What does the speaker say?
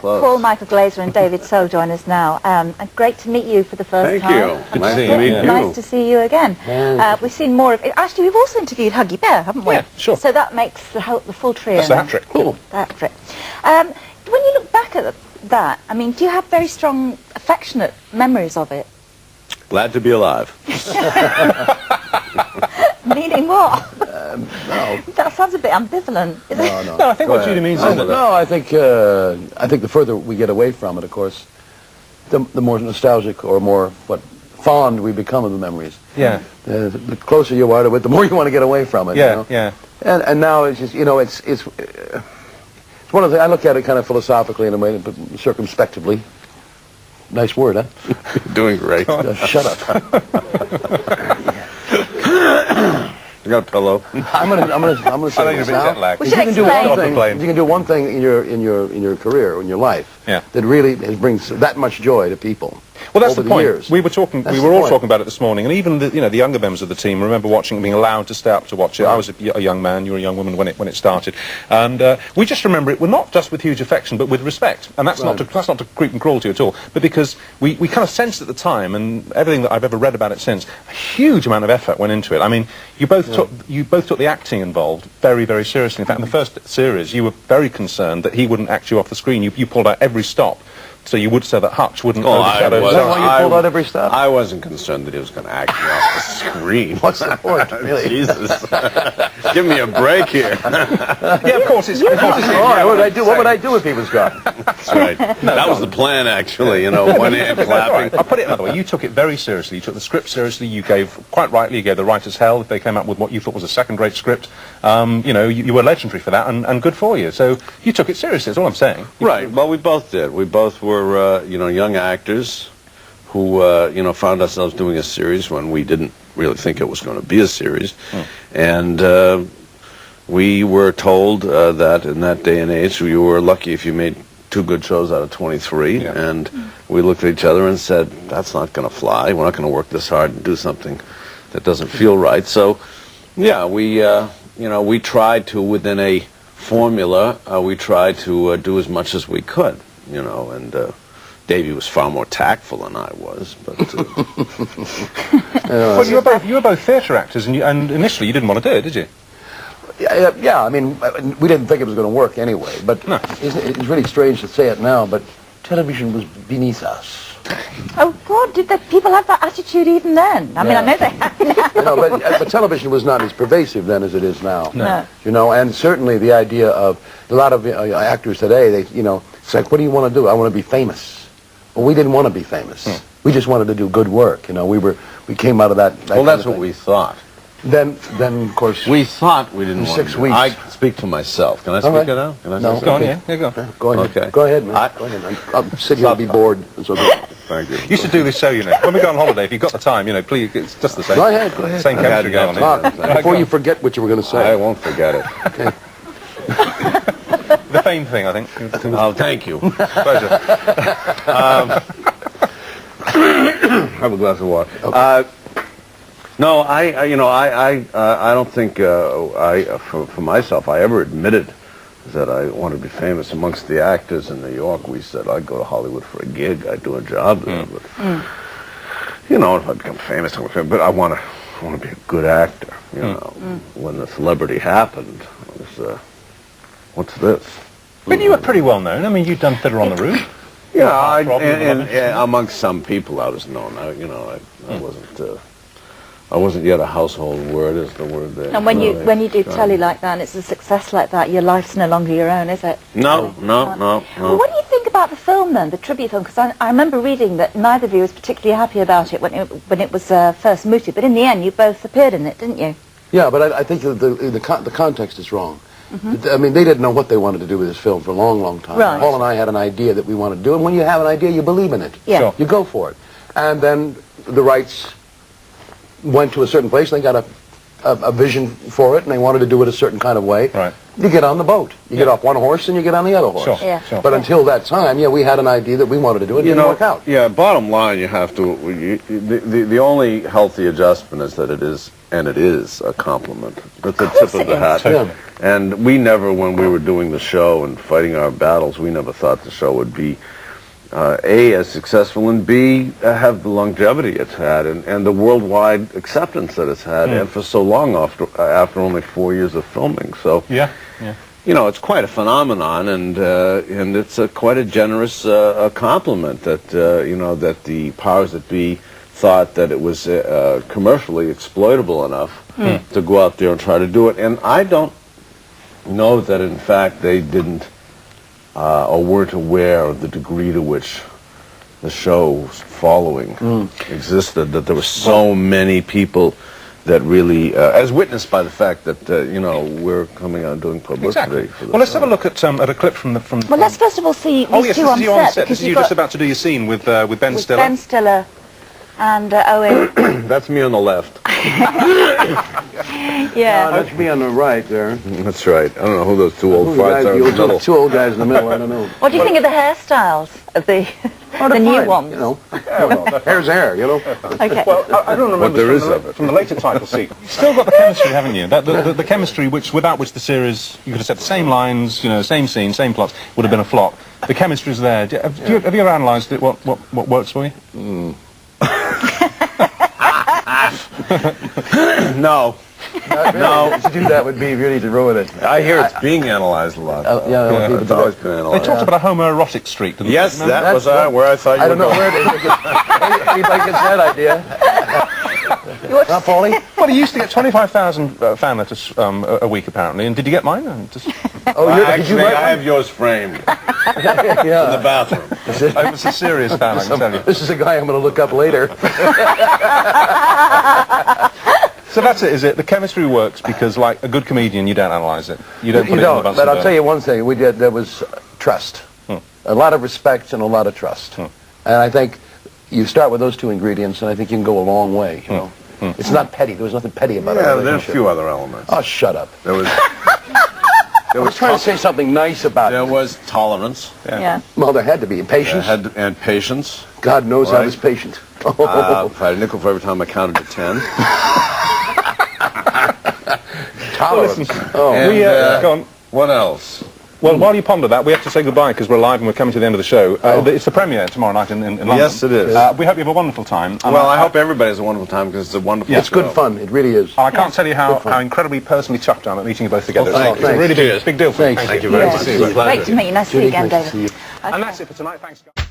Paul Michael Glaser and David Soul join us now. And great to meet you for the first time. Thank you. Nice to meet you. Nice to see you again. We've seen more of it. Actually, we've also interviewed Huggy Bear, haven't we? Yeah, sure. So that makes the full trio. That's a hat trick. Cool. Hat trick. When you look back at that, I mean, do you have very strong, affectionate memories of it? Glad to be alive. Meaning what? No. That sounds a bit ambivalent. No, I think what Judy means is that... No, I think the further we get away from it, of course, the more nostalgic or more fond we become of the memories. Yeah. The closer you are to it, the more you want to get away from it. Yeah, you know? yeah. And now it's just, it's one of the, I look at it kind of philosophically in a way, but circumspectively. Nice word, huh? Doing great. Shut up. I got a pillow. I'm gonna say this now. We If should you can do explain. one thing, if you can do one thing in your career, in your life, Yeah. that really brings that much joy to people. Well, that's over the point. years. We were all point. talking about it this morning, and even the younger members of the team remember watching, being allowed to stay up to watch it. Right. I was a young man, you were a young woman when it started, and we just remember it. Well, not just with huge affection, but with respect, and that's not to creep and crawl to you at all, but because we kind of sensed at the time, and everything that I've ever read about it since, a huge amount of effort went into it. I mean, you both took the acting involved very, very seriously. In fact, in the first series, you were very concerned that he wouldn't act you off the screen. You pulled out every stop. So you would say that Hutch wouldn't overshadow... Is that why you pulled out every step? I wasn't concerned that he was going to act me off the screen. What's the point, really? Jesus. Give me a break here. Yeah, of course it's... What would I do if he was gone? That's right. That was the plan, actually, one hand clapping. I'll put it another way. You took it very seriously. You took the script seriously. You gave, quite rightly, you gave the writers hell if they came up with what you thought was a second-rate script. You were legendary for that, and good for you. So you took it seriously, that's all I'm saying. Right. Well, we both did. We both were, young actors who, found ourselves doing a series when we didn't really think it was going to be a series. And we were told that in that day and age, you were lucky if you made 2 good shows out of 23. Yeah. And we looked at each other and said, that's not going to fly. We're not going to work this hard and do something that doesn't feel right. So, yeah, we tried to, within a formula, we tried to do as much as we could. And Davey was far more tactful than I was, but... Well, you were both theatre actors, and initially you didn't want to do it, did you? Yeah, I mean, we didn't think it was going to work anyway, but it's really strange to say it now, but television was beneath us. Oh, God, did the people have that attitude even then? I mean, I know they have now. But television was not as pervasive then as it is now. No. And certainly the idea of a lot of actors today, it's like, what do you want to do? I want to be famous. Well, we didn't want to be famous. We just wanted to do good work. We came out of that. Well, that's what we thought. Then of course, we thought we didn't want 6 to. weeks. I speak for myself. Can I speak it out? Can I No. Go on, yeah, go. Go ahead. Okay. Go ahead, man. Go ahead. I'll sit here and be bored. It's okay. Thank you. You should do this show, When we go on holiday, if you've got the time, please, it's just the same. Go ahead. Same chemistry going on. Before you forget what you were going to say. I won't forget it. Okay. The fame thing, I think. Oh, thank you. Pleasure. Have a glass of water. Okay. No, I don't think for myself I ever admitted that I wanted to be famous. Amongst the actors in New York, we said I'd go to Hollywood for a gig, I'd do a job there, but if I become famous, but I want to be a good actor. When the celebrity happened, it was what's this? But you were pretty well known. I mean, you'd done Fiddler on the Roof. Yeah, and amongst some people I was known. I wasn't yet a household word, is the word there. And when you do telly like that and it's a success like that, your life's no longer your own, is it? No. Well, what do you think about the film then, the tribute film? Because I remember reading that neither of you was particularly happy about it when it was first mooted, but in the end you both appeared in it, didn't you? Yeah, but I think the context is wrong. I mean, they didn't know what they wanted to do with this film for a long, long time. Right. Paul and I had an idea that we wanted to do, and when you have an idea, you believe in it. Yeah. Sure. You go for it. And then the rights went to a certain place, and they got a vision for it, and they wanted to do it a certain kind of way. Right. You get on the boat. You get off one horse, and you get on the other horse. Sure. Yeah. Sure. But until that time, yeah, we had an idea that we wanted to do it. It didn't work out. Yeah, bottom line, you have to, the only healthy adjustment is that it is a compliment. It's the tip of the hat. Yeah. And we never, when we were doing the show and fighting our battles, we never thought the show would be, A, as successful, and B, have the longevity it's had, and the worldwide acceptance that it's had, and for so long after only 4 years of filming. So, Yeah. you know, it's quite a phenomenon, and it's quite a generous compliment that you know, that the powers that be thought that it was commercially exploitable enough to go out there and try to do it. And I don't know that, in fact, they didn't or weren't aware of the degree to which the show's following existed, that there were so many people that really, as witnessed by the fact that, you know, we're coming out and doing publicity. Exactly. For the Well, let's show. have a look at a clip from the... Well, let's first of all see Oh, these yes, two this on is you on set. set. Because This is you you've just got about to do your scene with Ben with Stiller. Ben Stiller and Owen. That's me on the left. Yeah. That's me on the right there. That's right. I don't know who those two old farts are in the middle. Two old guys in the middle, I don't know. What do you think of the hairstyles of the the new Fine, ones? You know, hair's hair, you know. Okay. Well, I don't remember What there is of it. from the later title sequence. You've still got the chemistry, haven't you? The chemistry without which the series, you could have said the same lines, you know, same scene, same plots, would have been a flop. The chemistry's there. Have you ever analysed it? What works for you? No. No. To do that would be really to ruin it. I hear it's being analyzed a lot. Yeah, It's always been They analyzed. talked about a homoerotic streak, didn't Yes, they? that was where I thought you I were don't know going. where it is. Anybody gets that idea? Not Paulie? Well, he used to get 25,000 fan letters a week, apparently. And did you get mine? Just... Oh, Well, did you actually, write I have yours framed in Yeah. the bathroom. I was a serious fan, I can tell you. This is a guy I'm going to look up later. So that's it, is it? The chemistry works because, like a good comedian, you don't analyse it. You don't put You it in the don't, Bunsen but I'll burner. tell you one thing. There was trust. A lot of respect and a lot of trust. And I think you start with those two ingredients, and I think you can go a long way, you know. It's not petty. There was nothing petty about it. Yeah, there's a few other elements. Oh, shut up. There was I was trying to say something nice about there it. was tolerance. Yeah. Well, there had to be. Patience. And patience. God knows I Right. was patient. If I had a nickel for every time I counted to 10. Tolerance. We, go on. What else? Well, while you ponder that, we have to say goodbye because we're live and we're coming to the end of the show. It's the premiere tomorrow night in London. Yes, it is. We hope you have a wonderful time. And Well, I hope everybody has a wonderful time because it's a wonderful It's good show. fun. It really is. I can't tell you how incredibly personally chuffed I am at meeting you both together. Oh, It's a thanks. really big deal for me. Thanks. Thank you very Yeah. much. Great to meet you. Nice to see you again, Nice to David. see you. And that's it for tonight. Thanks, guys.